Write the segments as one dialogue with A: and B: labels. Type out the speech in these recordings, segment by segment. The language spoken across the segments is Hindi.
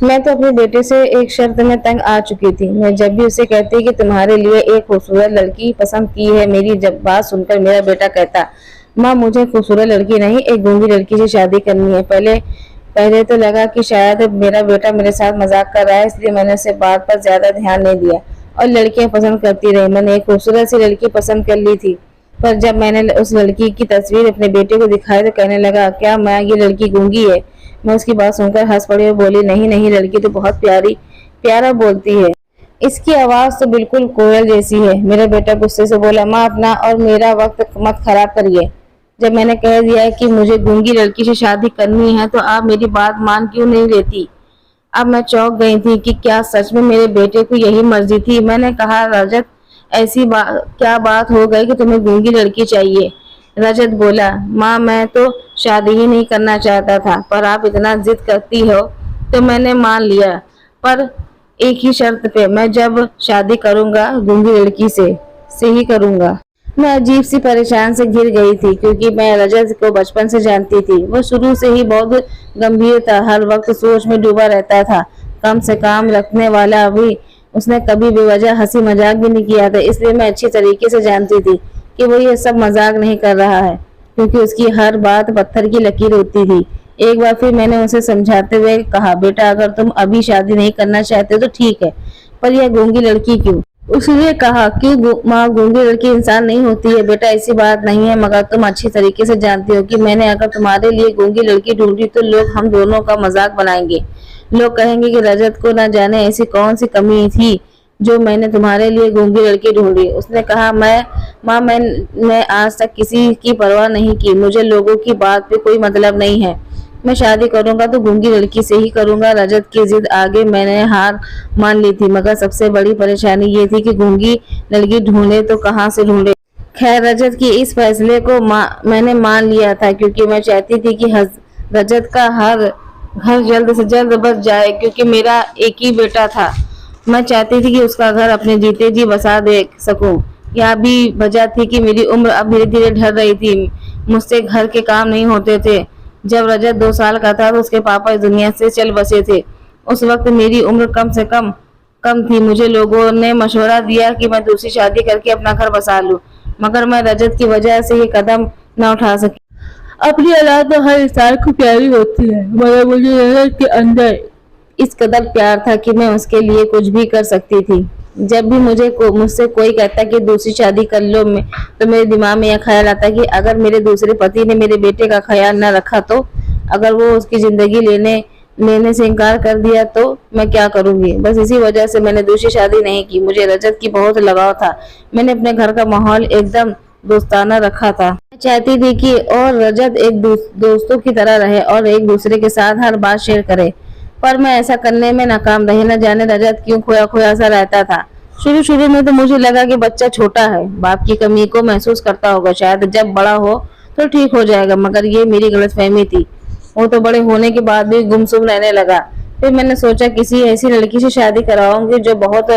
A: मैं तो अपने बेटे से एक शर्त में तंग आ चुकी थी। मैं जब भी उसे कहती कि तुम्हारे लिए एक खूबसूरत लड़की पसंद की है, मेरी जब बात सुनकर मेरा बेटा कहता, माँ मुझे खूबसूरत लड़की नहीं, एक गूंगी लड़की से शादी करनी है। पहले पहले तो लगा कि शायद मेरा बेटा मेरे साथ मजाक कर रहा है, इसलिए मैंने उसे बात पर ज्यादा ध्यान नहीं दिया और लड़कियां पसंद करती रही। मैंने एक खूबसूरत सी लड़की पसंद कर ली थी, पर जब मैंने उस लड़की की तस्वीर अपने बेटे को दिखाई तो कहने लगा, क्या माँ ये लड़की गूंगी है? मैं उसकी बात सुनकर हंस पड़ी और बोली, नहीं नहीं, लड़की तो बहुत प्यारा बोलती है, इसकी आवाज तो बिल्कुल कोयल जैसी है। मेरा बेटा गुस्से से बोला, माँ अपना और मेरा वक्त मत खराब करिए। जब मैंने कह दिया है कि मुझे गूंगी लड़की से शादी करनी है तो आप मेरी बात मान क्यों नहीं लेती? अब मैं चौंक गई थी कि क्या सच में मेरे बेटे को यही मर्जी थी। मैंने कहा, रजत ऐसी क्या बात हो गई कि तुम्हें गूंगी लड़की चाहिए? रजत बोला, माँ मैं तो शादी ही नहीं करना चाहता था, पर आप इतना जिद करती हो तो मैंने मान लिया, पर एक ही शर्त पे। मैं जब शादी करूंगा गूंगी लड़की से ही करूंगा। मैं अजीब सी परेशान से घिर गई थी क्योंकि मैं रजत को बचपन से जानती थी। वो शुरू से ही बहुत गंभीर था, हर वक्त सोच में डूबा रहता था। कम से काम रखने वाला भी उसने कभी बेवजह हंसी मजाक भी नहीं किया था, इसलिए मैं अच्छी तरीके से जानती थी कि वो ये सब मजाक नहीं कर रहा है, क्योंकि उसकी हर बात पत्थर की लकीर होती थी। एक बार फिर मैंने उसे समझाते हुए कहा, बेटा अगर तुम अभी शादी नहीं करना चाहते तो ठीक है, पर यह गूंगी लड़की क्यों? उसने कहा कि माँ गूंगी लड़की इंसान नहीं होती है बेटा, ऐसी बात नहीं है, मगर तुम अच्छी तरीके से जानती हो कि मैंने अगर तुम्हारे लिए गूंगी लड़की ढूंढी तो लोग हम दोनों का मजाक बनाएंगे। लोग कहेंगे कि रजत को न जाने ऐसी कौन सी कमी थी जो मैंने तुम्हारे लिए गूंगी लड़की ढूंढी। उसने कहा, मैं आज तक किसी की परवाह नहीं की, मुझे लोगों की बात पे कोई मतलब नहीं है। मैं शादी करूंगा तो गूंगी लड़की से ही करूंगा। रजत की जिद आगे मैंने हार मान ली थी, मगर सबसे बड़ी परेशानी ये थी कि गूंगी लड़की ढूंढे तो कहाँ से ढूंढे। खैर रजत की इस फैसले को मैंने मान लिया था क्योंकि मैं चाहती थी कि रजत का हर घर जल्द से जल्द बस जाए, क्योंकि मेरा एक ही बेटा था। मैं चाहती थी कि उसका घर अपने जीते जी बसा दे सकूं। यह भी वजह थी कि मेरी उम्र अब धीरे धीरे ढल रही थी, मुझसे घर के काम नहीं होते थे। जब रजत 2 साल का था तो उसके पापा इस दुनिया से चल बसे थे। उस वक्त मेरी उम्र कम थी। मुझे लोगों ने मशवरा दिया कि मैं दूसरी शादी करके अपना घर बसा लूं, मगर मैं रजत की वजह से ये कदम न उठा सकी। अपनी औलाद तो हर इंसान को प्यारी होती है, मगर मुझे रजत के अंदर इस कदर प्यार था कि मैं उसके लिए कुछ भी कर सकती थी। जब भी मुझसे कोई कहता कि दूसरी शादी कर लो, तो मेरे दिमाग में यह ख्याल आता कि अगर मेरे दूसरे पति ने मेरे बेटे का ख्याल न रखा तो, अगर वो उसकी जिंदगी लेने से इनकार कर दिया तो मैं क्या करूंगी। बस इसी वजह से मैंने दूसरी शादी नहीं की। मुझे रजत की बहुत लगाव था। मैंने अपने घर का माहौल एकदम दोस्ताना रखा था। मैं चाहती थी कि और रजत एक दोस्तों की तरह रहे और एक दूसरे के साथ हर बात शेयर करे, पर मैं ऐसा करने में नाकाम रही। न जाने रजत क्यों खोया खोया सा रहता था। शुरू में तो मुझे लगा कि बच्चा छोटा है, बाप की कमी को महसूस करता होगा, शायद जब बड़ा हो तो ठीक हो जाएगा, मगर ये मेरी गलतफहमी थी। वो तो बड़े होने के बाद भी गुमसुम रहने लगा। फिर मैंने सोचा किसी ऐसी लड़की से शादी कराऊंगी जो बहुत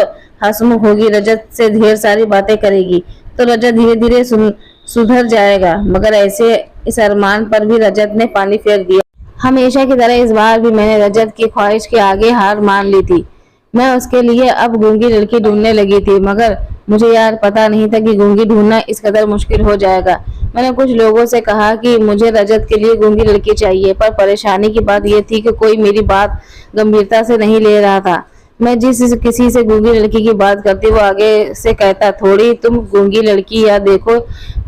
A: हंसमुख होगी, रजत से ढेर सारी बातें करेगी, तो रजत धीरे धीरे सुधर जाएगा। मगर ऐसे इस अरमान पर भी रजत ने पानी फेर दिया। हमेशा की तरह इस बार भी मैंने रजत की ख्वाहिश के आगे हार मान ली थी। मैं उसके लिए अब गूंगी लड़की ढूंढने लगी थी, मगर मुझे यार पता नहीं था कि गूंगी ढूंढना इस कदर मुश्किल हो जाएगा। मैंने कुछ लोगों से कहा कि मुझे रजत के लिए गूंगी लड़की चाहिए, पर परेशानी की बात यह थी कि कोई मेरी बात गंभीरता से नहीं ले रहा था। मैं किसी से गूंगी लड़की की बात करती वो आगे से कहता, थोड़ी तुम गूंगी लड़की, या देखो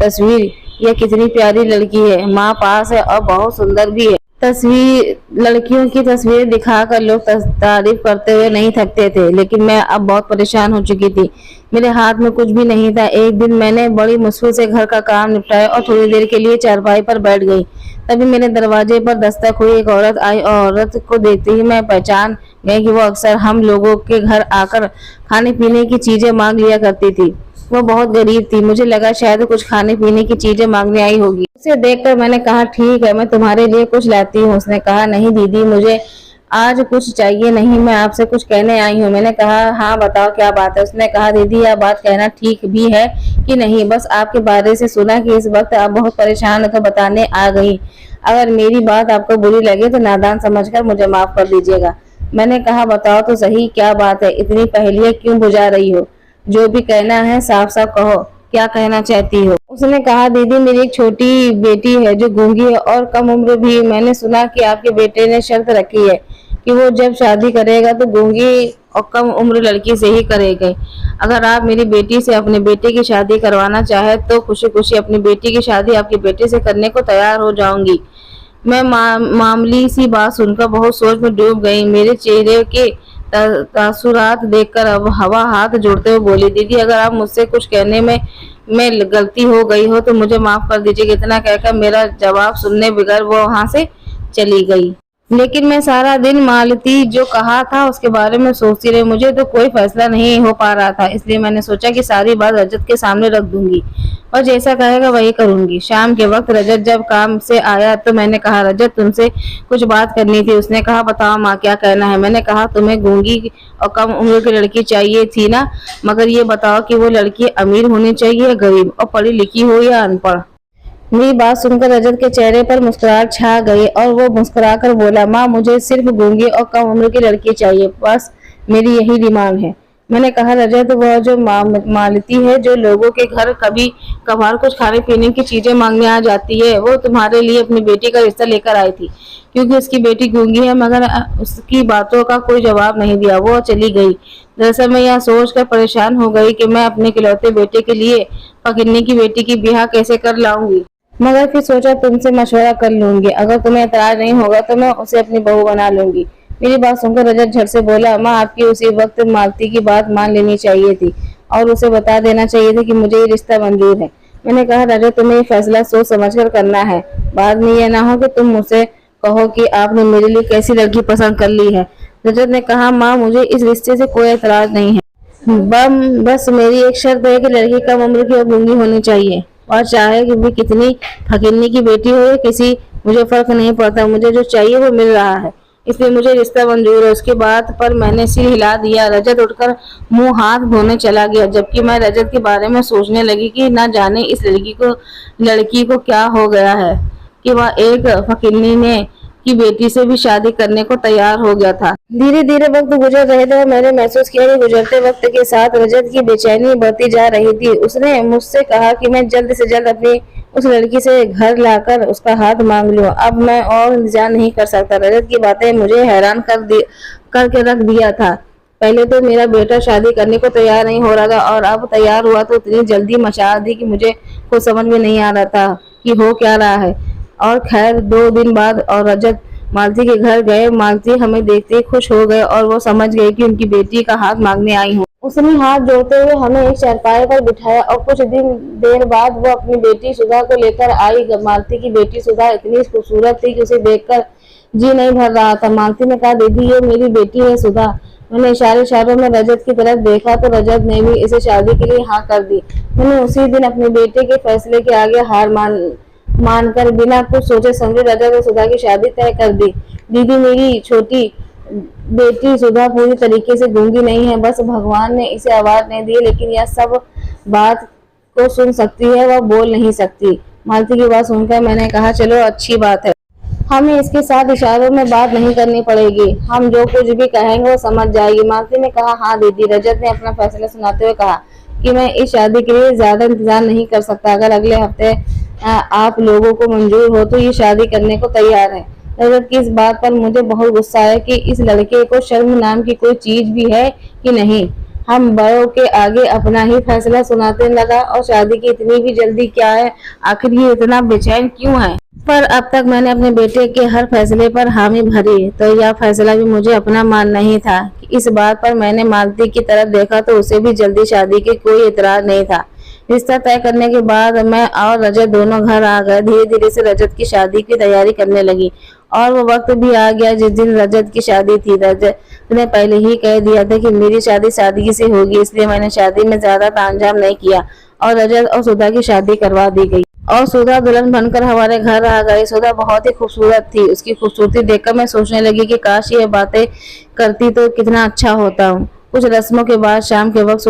A: तस्वीर, यह कितनी प्यारी लड़की है, माँ पास है और बहुत सुंदर भी है। लड़कियों की तस्वीर दिखाकर लोग तारीफ करते हुए नहीं थकते थे, लेकिन मैं अब बहुत परेशान हो चुकी थी। मेरे हाथ में कुछ भी नहीं था। एक दिन मैंने बड़ी मुश्किल से घर का काम निपटाया और थोड़ी देर के लिए चारपाई पर बैठ गई। तभी मेरे दरवाजे पर दस्तक हुई। एक औरत आई और औरत को देखते ही मैं पहचान गई कि वो अक्सर हम लोगों के घर आकर खाने पीने की चीजें मांग लिया करती थी। वो बहुत गरीब थी। मुझे लगा शायद कुछ खाने पीने की चीजें मांगने आई होगी। उसे देखकर मैंने कहा, ठीक है, मैं तुम्हारे लिए कुछ लाती हूँ। उसने कहा, नहीं दीदी, मुझे आज कुछ चाहिए नहीं, मैं आपसे कुछ कहने आई हूँ। मैंने कहा, हाँ बताओ क्या बात है। उसने कहा, दीदी यह बात कहना ठीक भी है कि नहीं, बस आपके बारे से सुना कि इस वक्त आप बहुत परेशान हो तो बताने आ गई। अगर मेरी बात आपको बुरी लगे तो नादान समझकर मुझे माफ कर दीजिएगा। मैंने कहा बताओ तो सही क्या बात है, इतनी पहेलियां क्यों बुझा रही हो? जो भी कहना है साफ साफ कहो, क्या कहना चाहती हो? उसने कहा दीदी मेरी एक छोटी बेटी है जो गूंगी है और कम उम्र भी। मैंने सुना कि आपके बेटे ने शर्त रखी है कि वो जब शादी करेगा तो गूंगी और कम उम्र लड़की से ही करेगा। अगर आप मेरी बेटी से अपने बेटे की शादी करवाना चाहे तो खुशी खुशी अपनी बेटी की शादी आपके बेटे से करने को तैयार हो जाऊंगी। मैं मामूली सी बात सुनकर बहुत सोच में डूब गई। मेरे चेहरे के तासुरात देखकर अब हवा हाथ जोड़ते हुए बोली दीदी अगर आप मुझसे कुछ कहने में गलती हो गई हो तो मुझे माफ कर दीजिए। इतना कहकर मेरा जवाब सुनने बगैर वो वहां से चली गई। लेकिन मैं सारा दिन मालती जो कहा था उसके बारे में सोचती रही। मुझे तो कोई फैसला नहीं हो पा रहा था, इसलिए मैंने सोचा कि सारी बात रजत के सामने रख दूंगी और जैसा कहेगा वही करूंगी। शाम के वक्त रजत जब काम से आया तो मैंने कहा रजत तुमसे कुछ बात करनी थी। उसने कहा बताओ माँ क्या कहना है। मैंने कहा तुम्हें गूंगी और कम उम्र की लड़की चाहिए थी ना, मगर ये बताओ कि वो लड़की अमीर होनी चाहिए, गरीब और पढ़ी लिखी हो या अनपढ़? मेरी बात सुनकर रजत के चेहरे पर मुस्कुराहट छा गई और वो मुस्कुराकर बोला माँ मुझे सिर्फ गूंगी और कम उम्र की लड़की चाहिए, बस मेरी यही डिमांड है। मैंने कहा रजत वह जो मालती है जो लोगों के घर कभी कभार कुछ खाने पीने की चीजें मांगने आ जाती है, वो तुम्हारे लिए अपनी बेटी का रिश्ता लेकर आई थी क्योंकि उसकी बेटी गूंगी है, मगर उसकी बातों का कोई जवाब नहीं दिया, वो चली गई। दरअसल मैं यह सोचकर परेशान हो गई कि मैं अपने इकलौते बेटे के लिए फकीरनी की बेटी की ब्याह कैसे कर लाऊंगी, मगर फिर सोचा तुमसे मशवरा कर लूंगी, अगर तुम्हें एतराज नहीं होगा तो मैं उसे अपनी बहू बना लूंगी। मेरी बात सुनकर रजत झट से बोला माँ आपकी उसी वक्त मालती की बात मान लेनी चाहिए थी और उसे बता देना चाहिए था कि मुझे ये रिश्ता मंजूर है। मैंने कहा रजत तुम्हें ये फैसला सोच समझकर करना है, बाद में यह ना हो कि तुम मुझसे कहो कि आपने मेरे लिए कैसी लड़की पसंद कर ली है। रजत ने कहा माँ मुझे इस रिश्ते से कोई एतराज नहीं है, बस मेरी एक शर्त है कि लड़की कम उम्र की और गूंगी होनी चाहिए और चाहे कि भी कितनी फकीरनी की बेटी हो या किसी मुझे फर्क नहीं पड़ता, मुझे जो चाहिए वो मिल रहा है, इसलिए मुझे रिश्ता मंजूर है। उसकी बात पर मैंने सिर हिला दिया। रजत उठकर मुंह हाथ धोने चला गया, जबकि मैं रजत के बारे में सोचने लगी कि न जाने इस लड़की को क्या हो गया है कि वह एक फकीरनी ने की बेटी से भी शादी करने को तैयार हो गया था। धीरे धीरे वक्त गुजर रहे थे और मैंने महसूस किया कि गुजरते वक्त के साथ रजत की बेचैनी बढ़ती जा रही थी। उसने मुझसे कहा कि मैं जल्द से जल्द अपनी उस लड़की से घर लाकर उसका हाथ मांग लूं। अब मैं और इंतजार नहीं कर सकता। रजत की बातें मुझे हैरान करके रख दिया था। पहले तो मेरा बेटा शादी करने को तैयार नहीं हो रहा था और अब तैयार हुआ तो इतनी जल्दी मचा दी कि मुझे कुछ समझ में नहीं आ रहा था कि हो क्या रहा है। और खैर 2 दिन बाद और रजत मालती के घर गए। मालती हमें देखते ही खुश हो गए और वो समझ गई कि उनकी बेटी का हाथ मांगने आई हूँ। उसने हाथ जोड़ते हुए हमें एक चारपाई पर बिठाया और कुछ देर बाद वो अपनी बेटी सुधा को लेकर आई। मालती की बेटी सुधा इतनी खूबसूरत थी कि उसे देखकर जी नहीं भर रहा था। मालती ने कहा दीदी ये मेरी बेटी है सुधा। मैंने इशारों में रजत की तरफ देखा तो रजत ने भी इसे शादी के लिए हाँ कर दी। मैंने उसी दिन अपने बेटे के फैसले के आगे हार मानकर बिना कुछ सोचे समझे रजत और सुधा की शादी तय कर दी। दीदी मेरी छोटी बेटी सुधा पूरी तरीके से गूंगी नहीं है, बस भगवान ने इसे आवाज नहीं दी, लेकिन यह सब बात को सुन सकती है, वह बोल नहीं सकती। मालती की बात सुनकर मैंने कहा चलो अच्छी बात है, हमें इसके साथ इशारों में बात नहीं करनी पड़ेगी, हम जो कुछ भी कहेंगे वो समझ जाएगी। मालती ने कहा हाँ दीदी। रजत ने अपना फैसला सुनाते हुए कहा कि मैं इस शादी के लिए ज्यादा इंतजार नहीं कर सकता, अगर अगले हफ्ते आप लोगों को मंजूर हो तो ये शादी करने को तैयार है। रजत की इस बात पर मुझे बहुत गुस्सा आया कि इस लड़के को शर्म नाम की कोई चीज भी है कि नहीं। हम बड़ों के आगे अपना ही फैसला सुनाते लगा और शादी की इतनी भी जल्दी क्या है, आखिर ये इतना बेचैन क्यों है। पर अब तक मैंने अपने बेटे के हर फैसले पर हामी भरी तो यह फैसला भी मुझे अपना मानना ही था। इस बात पर मैंने मालती की तरफ देखा तो उसे भी जल्दी शादी के कोई इतराज नहीं था। रिश्ता तय करने के बाद मैं और रजत दोनों घर आ गए। धीरे धीरे से रजत की शादी की तैयारी करने लगी और वो वक्त भी आ गया जिस दिन रजत की शादी थी। रजत ने पहले ही कह दिया था कि मेरी शादी सादगी से होगी, इसलिए मैंने शादी में ज्यादा तामझाम नहीं किया और रजत और सुधा की शादी करवा दी गई और सुधा दुल्हन बनकर हमारे घर आ गई। सुधा बहुत ही खूबसूरत थी। उसकी खूबसूरती देखकर मैं सोचने लगी कि काश ये बातें करती तो कितना अच्छा होता हूँ। कुछ रस्मों के बाद शाम के वक्त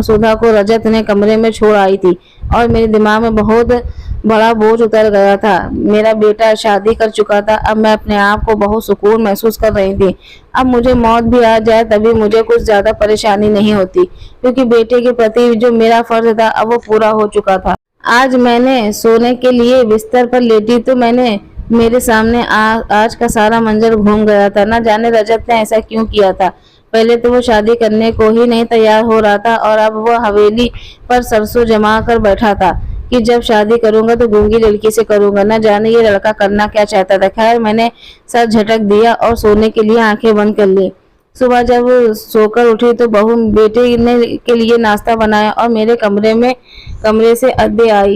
A: सुधा को रजत ने कमरे में छोड़ आई थी और मेरे दिमाग में बहुत बड़ा बोझ उतर गया था। मेरा बेटा शादी कर चुका था। अब मैं अपने आप को बहुत सुकून महसूस कर रही थी। अब मुझे मौत भी आ जाए तभी मुझे कुछ ज्यादा परेशानी नहीं होती, क्योंकि बेटे के प्रति जो मेरा फर्ज था अब वो पूरा हो चुका था। आज मैंने सोने के लिए बिस्तर पर लेटी तो मैंने मेरे सामने आज का सारा मंजर घूम गया था। न जाने रजत ने ऐसा क्यों किया था। पहले तो वो शादी करने को ही नहीं तैयार हो रहा था और अब वो हवेली पर सरसों जमा कर बैठा था कि जब शादी करूंगा तो गूंगी लड़की से करूंगा। न जाने ये लड़का करना क्या चाहता था। खैर मैंने सर झटक दिया और सोने के लिए आंखें बंद कर ली। सुबह जब सोकर उठी तो बहू बेटे ने के लिए नाश्ता बनाया और मेरे कमरे से अद्दे आई।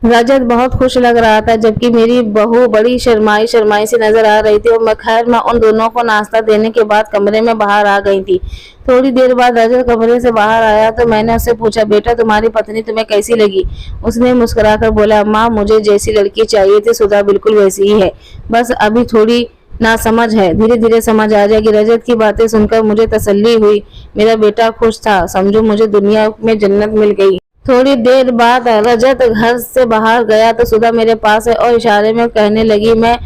A: रजत बहुत खुश लग रहा था, जबकि मेरी बहू बड़ी शर्माई शर्माई सी नजर आ रही थी। और खैर मैं उन दोनों को नाश्ता देने के बाद कमरे में बाहर आ गई थी। थोड़ी देर बाद रजत कमरे से बाहर आया तो मैंने उससे पूछा, बेटा तुम्हारी पत्नी तुम्हें कैसी लगी? उसने मुस्कुराकर बोला, माँ मुझे जैसी लड़की चाहिए थी सुधा बिल्कुल वैसी ही है, बस अभी थोड़ी ना समझ है, धीरे धीरे समझ आ जाएगी। रजत की बातें सुनकर मुझे तसल्ली हुई। मेरा बेटा खुश था, समझो मुझे दुनिया में जन्नत मिल गई। थोड़ी देर बाद रजत घर से बाहर गया तो सुधा मेरे पास है और इशारे में कहने लगी, मैं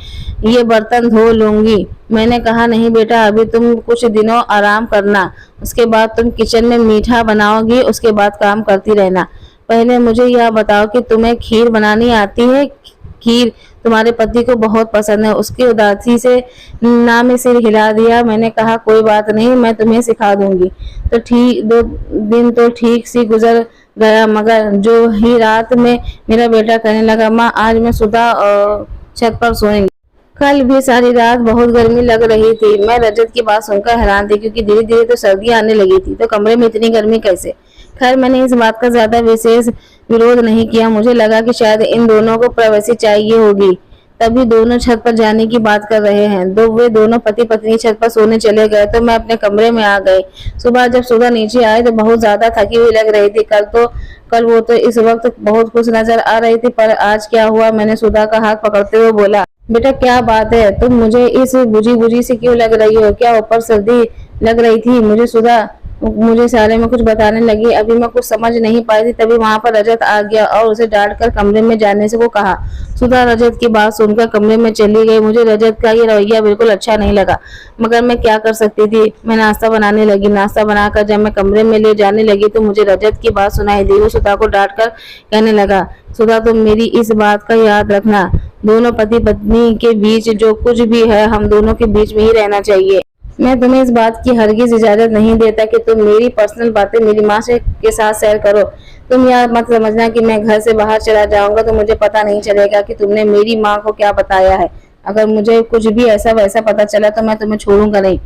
A: ये बर्तन धो लूंगी। मैंने कहा, नहीं बेटा अभी तुम कुछ दिनों आराम करना, उसके बाद तुम किचन में मीठा बनाओगी, उसके बाद काम करती रहना। पहले मुझे यह बताओ कि तुम्हें खीर बनानी आती है? खीर तुम्हारे पति को बहुत पसंद है। उसकी उदासी से ना में सिर हिला दिया। मैंने कहा, कोई बात नहीं, मैं तुम्हें सिखा दूंगी। तो ठीक 2 दिन तो ठीक सी गुजर गया, मगर जो ही रात में मेरा बेटा कहने लगा, माँ आज मैं सुधा छत पर सोएंगे। कल भी सारी रात बहुत गर्मी लग रही थी। मैं रजत की बात सुनकर हैरान थी, क्योंकि धीरे धीरे तो सर्दियां आने लगी थी, तो कमरे में इतनी गर्मी कैसे? खैर मैंने इस बात का ज्यादा विशेष विरोध नहीं किया। मुझे लगा कि शायद इन दोनों को प्राइवेसी चाहिए होगी, तभी दोनों छत पर जाने की बात कर रहे हैं। वे दोनों पति पत्नी छत पर सोने चले गए तो मैं अपने कमरे में आ गई। सुबह जब सुधा नीचे आए तो बहुत ज्यादा थकी हुई लग रही थी। कल वो तो इस वक्त बहुत खुश नजर आ रही थी, पर आज क्या हुआ? मैंने सुधा का हाथ पकड़ते हुए बोला, बेटा क्या बात है, तुम मुझे इस बुझी बुझी से क्यों लग रही हो? क्या ऊपर सर्दी लग रही थी? मुझे सारे में कुछ बताने लगी। अभी मैं कुछ समझ नहीं पाई थी, तभी वहां पर रजत आ गया और उसे डांट कर कमरे में जाने से को कहा। सुधा रजत की बात सुनकर कमरे में चली गई। मुझे रजत का ये रवैया बिल्कुल अच्छा नहीं लगा, मगर मैं क्या कर सकती थी। मैं नाश्ता बनाने लगी। नाश्ता बनाकर जब मैं कमरे में ले जाने लगी तो मुझे रजत की बात सुनाई दी। वो सुधा को डांट कर कहने लगा, सुधा तुम मेरी इस बात का याद रखना, दोनों पति पत्नी के बीच जो कुछ भी है हम दोनों के बीच में ही रहना चाहिए। मैं तुम्हें इस बात की हरगिज इजाजत नहीं देता कि तुम मेरी पर्सनल बातें मेरी माँ से के साथ शेयर करो। तुम यह मत समझना कि मैं घर से बाहर चला जाऊंगा तो मुझे पता नहीं चलेगा कि तुमने मेरी माँ को क्या बताया है। अगर मुझे कुछ भी ऐसा वैसा पता चला तो मैं तुम्हें छोड़ूंगा नहीं।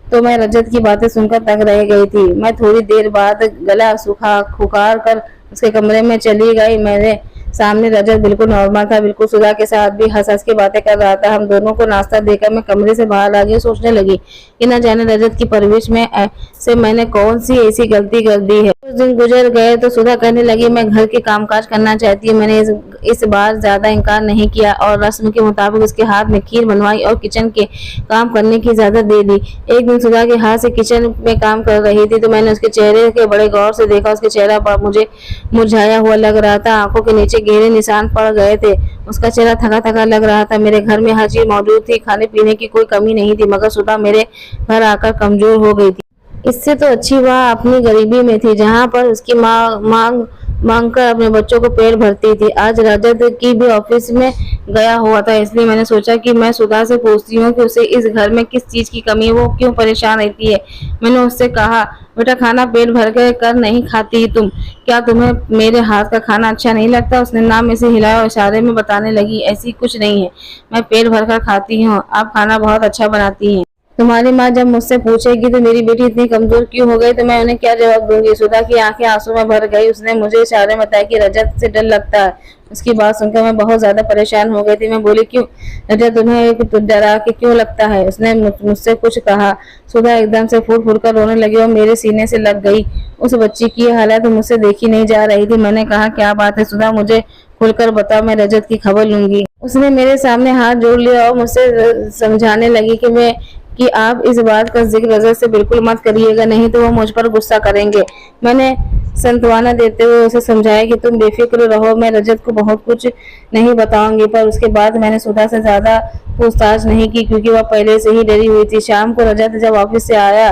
A: तो मैं रजत की बातें सुनकर तंग रह गई थी। मैं थोड़ी देर बाद गला खुखार कर उसके कमरे में चली गई। मेरे सामने रजत बिल्कुल नॉर्मल था, बिल्कुल सुधा के साथ भी हंस हंस के बातें कर रहा था। हम दोनों को नाश्ता देकर मैं कमरे से बाहर आ गई। सोचने लगी कि न जाने रजत की परवरिश में से मैंने कौन सी ऐसी गलती कर दी है। कुछ दिन गुजर गए तो सुधा कहने लगी, मैं घर के कामकाज करना चाहती हूँ। मैंने इस बार ज्यादा इनकार नहीं किया और रस्म के मुताबिक उसके हाथ में खीर बनवाई और किचन के काम करने की इजाजत दे दी। एक दिन सुधा के हाथ से किचन में काम कर रही थी तो मैंने उसके चेहरे के बड़े गौर से देखा। उसके चेहरा पर मुझे मुरझाया हुआ लग रहा था, आंखों के नीचे गहरे निशान पड़ गए थे। उसका चेहरा थका थका लग रहा था। मेरे घर में हर चीज मौजूद थी, खाने पीने की कोई कमी नहीं थी, मगर सुधा मेरे घर आकर कमजोर हो गई थी। इससे तो अच्छी वह अपनी गरीबी में थी, जहाँ पर उसकी मांग मांग कर अपने बच्चों को पेट भरती थी। आज रजत की भी ऑफिस में गया हुआ था, इसलिए मैंने सोचा कि मैं सुधा से पूछती हूँ कि उसे इस घर में किस चीज की कमी है, वो क्यों परेशान रहती है। मैंने उससे कहा, बेटा खाना पेट भर कर नहीं खाती तुम? क्या तुम्हें मेरे हाथ का खाना अच्छा नहीं लगता? उसने नाम में से हिलाया और इशारे में बताने लगी, ऐसी कुछ नहीं है, मैं पेट भर कर खाती हूँ, आप खाना बहुत अच्छा बनाती हैं। तुम्हारी माँ जब मुझसे पूछेगी तो मेरी बेटी इतनी कमजोर क्यों हो गई तो मैं उन्हें क्या जवाब दूंगी? सुधा की आंखें आंसू में भर गई। उसने मुझे इशारे में बताया कि रजत से डर लगता है। उसकी बात सुनकर मैं बहुत ज्यादा परेशान हो गई थी। मैं बोली, क्यों रजत तुम्हें डरा के क्यों लगता है? उसने मुझसे कुछ कहा। सुधा एकदम से फूट फूट कर रोने लगी और मेरे सीने से लग गई। उस बच्ची की हालत मुझसे देखी नहीं जा रही थी। मैंने कहा, क्या बात है सुधा, मुझे खुलकर बताओ, मैं रजत की खबर लूंगी। उसने मेरे सामने हाथ जोड़ लिया और मुझसे समझाने लगी कि आप इस बात का जिक्र रजत से बिल्कुल मत करिएगा, नहीं तो वो मुझ पर गुस्सा करेंगे। मैंने सांत्वना देते हुए उसे समझाया कि तुम बेफिक्र रहो, मैं रजत को बहुत कुछ नहीं बताऊंगी। पर उसके बाद मैंने सुधा से ज्यादा पूछताछ नहीं की क्योंकि वह पहले से ही डरी हुई थी। शाम को रजत जब ऑफिस से आया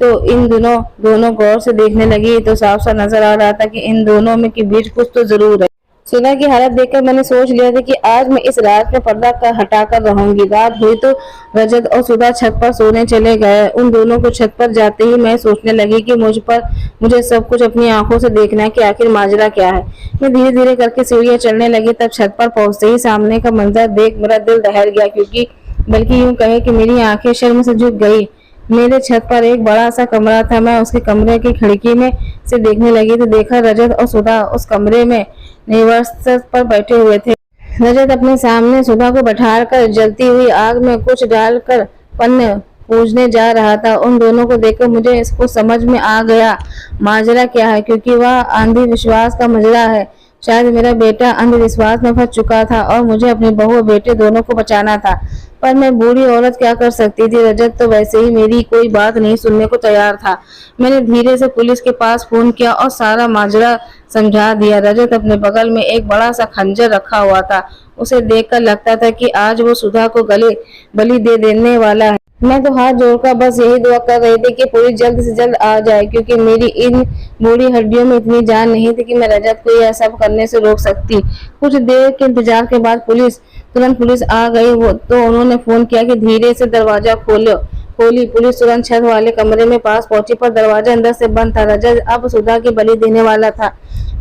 A: तो इन दोनों गौर से देखने लगी तो साफ साफ नजर आ रहा था कि इन दोनों में के बीच कुछ तो जरूर है। सुधा की हालत देखकर मैंने सोच लिया था कि आज मैं इस रात में पर्दा हटाकर रहूंगी। रात हुई तो रजत और सुधा छत पर सोने चले गए। उन दोनों को छत पर जाते ही मैं सोचने लगी कि मुझे सब कुछ अपनी आंखों से देखना है कि आखिर माजरा क्या है। मैं धीरे धीरे करके सीढ़ियां चढ़ने लगी। तब छत पर पहुंचते ही सामने का मंजर देख मेरा दिल दहल गया, क्योंकि बल्कि यूं कहे कि मेरी आंखें शर्म से झुक गई। मेरे छत पर एक बड़ा सा कमरा था। मैं उसके कमरे की खिड़की में से देखने लगी तो देखा रजत और सुधा उस कमरे में निवास पर बैठे हुए थे। रजत अपने सामने सुधा को बैठाकर जलती हुई आग में कुछ डालकर पन्न पूजने जा रहा था। उन दोनों को देखकर मुझे इसको समझ में आ गया माजरा क्या है, क्योंकि वह अंधविश्वास का मजरा है। शायद मेरा बेटा अंधविश्वास में फंस चुका था और मुझे अपनी बहू और बेटे दोनों को बचाना था। पर मैं बूढ़ी औरत क्या कर सकती थी। रजत तो वैसे ही मेरी कोई बात नहीं सुनने को तैयार था। मैंने धीरे से पुलिस के पास फोन किया और सारा माजरा समझा दिया। रजत अपने बगल में एक बड़ा सा खंजर रखा हुआ था। उसे देखकर लगता था कि आज वो सुधा को गले बलि दे देने वाला है। मैं तो हाथ जोड़कर बस यही दुआ कर रही थी कि पुलिस जल्द से जल्द आ जाए, क्योंकि मेरी इन बूढ़ी हड्डियों में इतनी जान नहीं थी कि मैं रजत को यह सब करने से रोक सकती। कुछ देर के इंतजार के बाद तुरंत पुलिस आ गई। वो तो उन्होंने फोन किया कि धीरे से दरवाजा खोली। पुलिस तुरंत छत वाले कमरे में पास पहुंची, पर दरवाजा अंदर से बंद था। रजत अब सुधा की बलि देने वाला था।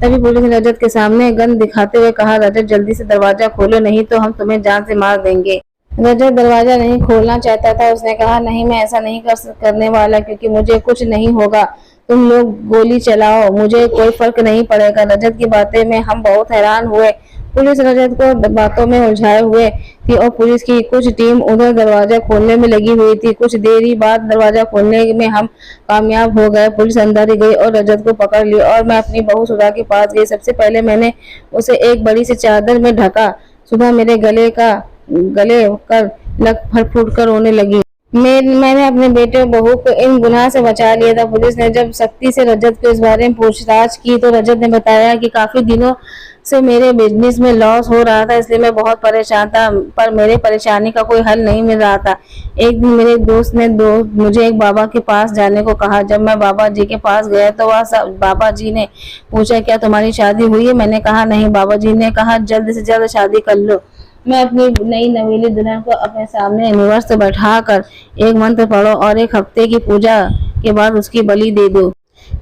A: तभी पुलिस ने रजत के सामने गन दिखाते हुए कहा, रजत जल्दी से दरवाजा खोलो, नहीं तो हम तुम्हें जान से मार देंगे। रजत दरवाजा नहीं खोलना चाहता था। उसने कहा, नहीं, मैं ऐसा नहीं करने वाला, क्योंकि मुझे कुछ नहीं होगा। तुम लोग गोली चलाओ, मुझे कोई फर्क नहीं पड़ेगा। रजत की बातें में हम बहुत हैरान हुए। पुलिस रजत को बातों में उलझाए हुए थी और पुलिस की कुछ टीम उधर दरवाजा खोलने में लगी हुई थी। कुछ देरी बाद दरवाजा खोलने में हम कामयाब हो गए। पुलिस अंदर ही गई और रजत को पकड़ लिया और मैं अपनी बहू सुधा के पास गई। सबसे पहले मैंने उसे एक बड़ी सी चादर में ढका। सुधा मेरे गले कर लग फट कर रोने लगी। मैंने अपने बेटे और बहू को इन गुनाह से बचा लिया था। पुलिस ने जब सख्ती से रजत को इस बारे में पूछताछ की तो रजत ने बताया कि काफी दिनों से मेरे बिजनेस में लॉस हो रहा था, इसलिए मैं बहुत परेशान था, पर मेरे परेशानी का कोई हल नहीं मिल रहा था। एक दिन मेरे दोस्त ने मुझे एक बाबा के पास जाने को कहा। जब मैं बाबा जी के पास गया तो बाबा जी ने पूछा, क्या तुम्हारी शादी हुई है? मैंने कहा, नहीं। बाबा जी ने कहा, जल्द से जल्द शादी कर लो। मैं अपनी नई नवेली दुल्हन को अपने सामने निवर्स बैठा कर एक मंत्र पढ़ो और एक हफ्ते की पूजा के बाद उसकी बलि दे दो,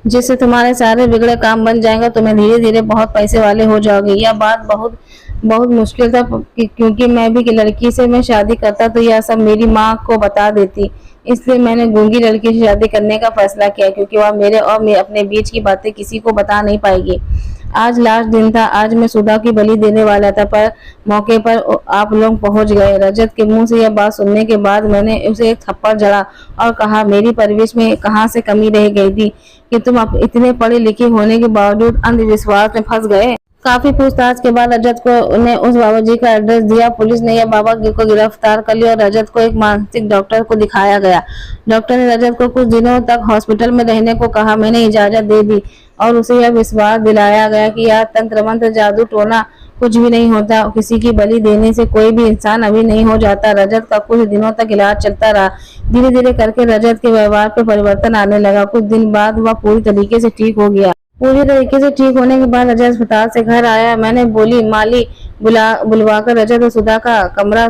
A: जिससे तुम्हारे सारे बिगड़े काम बन जाएंगे। तुम्हें धीरे धीरे बहुत पैसे वाले हो जाओगे। यह बात बहुत बहुत मुश्किल था, क्योंकि मैं भी लड़की से मैं शादी करता तो यह सब मेरी माँ को बता देती। इसलिए मैंने गूंगी लड़की से शादी करने का फैसला किया, क्योंकि वह मेरे और मैं अपने बीच की बातें किसी को बता नहीं पाएगी। आज लास्ट दिन था। आज मैं सुधा की बलि देने वाला था, पर मौके पर आप लोग पहुंच गए। रजत के मुंह से यह बात सुनने के बाद मैंने उसे एक थप्पड़ जड़ा और कहा, मेरी परवरिश में कहाँ से कमी रह गई थी कि तुम इतने पढ़े लिखे होने के बावजूद अंधविश्वास में फंस गए। काफी पूछताछ के बाद रजत को ने उस बाबा जी का एड्रेस दिया। पुलिस ने यह बाबा को गिरफ्तार कर लिया और रजत को एक मानसिक डॉक्टर को दिखाया गया। डॉक्टर ने रजत को कुछ दिनों तक हॉस्पिटल में रहने को कहा। मैंने इजाजत दे दी और उसे यह विश्वास दिलाया गया कि यह तंत्र मंत्र जादू टोना कुछ भी नहीं होता। किसी की बलि देने से कोई भी इंसान अभी नहीं हो जाता। रजत का कुछ दिनों तक इलाज चलता रहा। धीरे धीरे करके रजत के व्यवहार पर परिवर्तन आने लगा। कुछ दिन बाद वह पूरी तरीके से ठीक हो गया। पूरी तरीके से ठीक होने के बाद रजत अस्पताल से घर आया। मैंने बोली माली बुलवाकर रजत और सुधा का कमरा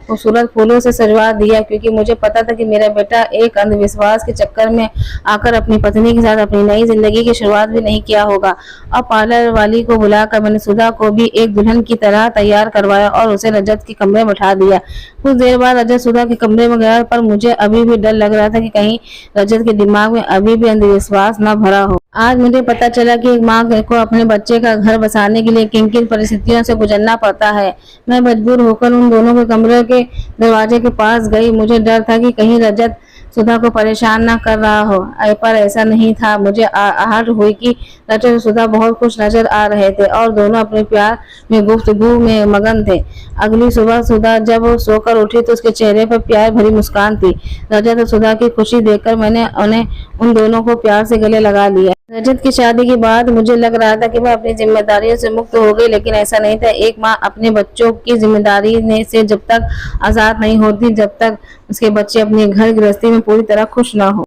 A: खूबसूरत फूलों से सजवा दिया, क्योंकि मुझे पता था कि मेरा बेटा एक अंधविश्वास के चक्कर में आकर अपनी पत्नी के साथ अपनी नई जिंदगी की शुरुआत भी नहीं किया होगा। और पार्लर वाली को बुलाकर मैंने सुधा को भी एक दुल्हन की तरह तैयार करवाया और उसे रजत के कमरे में बैठा दिया। कुछ देर बाद रजत सुधा के कमरे में गया, पर मुझे अभी भी डर लग रहा था कि कहीं रजत के दिमाग में अभी भी अंधविश्वास न भरा हो। आज मुझे पता चला कि एक माँ को अपने बच्चे का घर बसाने के लिए किन किन परिस्थितियों से गुजरना पड़ता है। मैं मजबूर होकर उन दोनों के कमरे के दरवाजे के पास गई। मुझे डर था कि कहीं रजत सुधा को परेशान ना कर रहा हो, पर ऐसा नहीं था। मुझे आहट हुई कि रजत और सुधा बहुत खुश नजर आ रहे थे और दोनों अपने प्यार में गुफ्तगू में मगन थे। अगली सुबह सुधा जब वो सोकर उठी तो उसके चेहरे पर प्यार भरी मुस्कान थी। रजत और सुधा की खुशी देखकर मैंने उन दोनों को प्यार से गले लगा लिया। रजत की शादी के बाद मुझे लग रहा था कि वह अपनी जिम्मेदारियों से मुक्त हो गई, लेकिन ऐसा नहीं था। एक माँ अपने बच्चों की जिम्मेदारी से जब तक आजाद नहीं होती, जब तक उसके बच्चे अपनी घर गृहस्थी में पूरी तरह खुश ना हो।